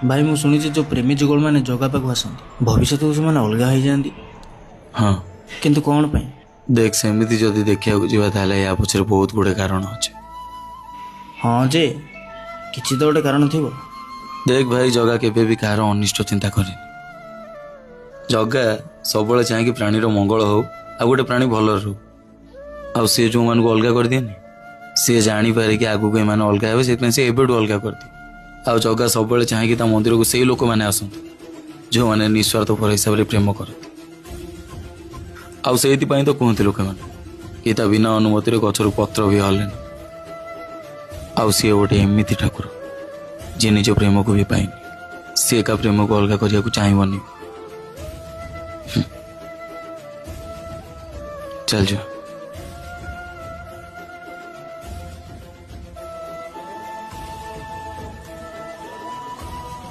भाई ମୁଁ ଶୁଣିଛି ଯୋଉ ପ୍ରେମୀ ଯୁଗଳ ମାନେ ଜଗା ପାଖକୁ ଆସନ୍ତି ଭବିଷ୍ୟତକୁ ସେମାନେ ଅଲଗା ହେଇଯାଆନ୍ତି। ହଁ କିନ୍ତୁ କ'ଣ ପାଇଁ? देख सेमिति जदि देखिବାକୁ ଯିବା ତାହେଲେ ୟା ପଛରେ ବହୁତ ଗୁଡ଼େ କାରଣ ଅଛି। ହଁ ଯେ କିଛି ତ ଗୋଟେ କାରଣ ଥିବ। देख भाई जगा केबे भी काହାର अनिष्ट चिंता करे। जगा सबବେଳେ ଚାହେଁକି ପ୍ରାଣୀର ମଙ୍ଗଳ ହଉ ଆଉ ଗୋଟେ ପ୍ରାଣୀ ଭଲରେ ରହୁ। ଆଉ ସେ ଯୋଉମାନଙ୍କୁ ଅଲଗା କରିଦିଏନି ସେ ଜାଣିପାରେ କି ଆଗକୁ ଏମାନେ ଅଲଗା ହେବେ ସେଥିପାଇଁ ସେ ଏବେଠୁ ଅଲଗା କରିଦିଏ। ଆଉ ଜଗା ସବୁବେଳେ ଚାହେଁକି ତା ମନ୍ଦିରକୁ ସେଇ ଲୋକମାନେ ଆସନ୍ତୁ ଯେଉଁମାନେ ନିଃସ୍ୱାର୍ଥପର ହିସାବରେ ପ୍ରେମ କରନ୍ତି। ଆଉ ସେଇଥିପାଇଁ ତ କୁହନ୍ତି ଲୋକମାନେ କି ତା ବିନା ଅନୁମତିରେ ଗଛରୁ ପତ୍ର ବି ହଲେନି। ଆଉ ସିଏ ଗୋଟେ ଏମିତି ଠାକୁର ଯିଏ ନିଜ ପ୍ରେମକୁ ବି ପାଇନି, ସିଏ ଏକା ପ୍ରେମକୁ ଅଲଗା କରିବାକୁ ଚାହିଁବନି। ଚାଲ ଯା।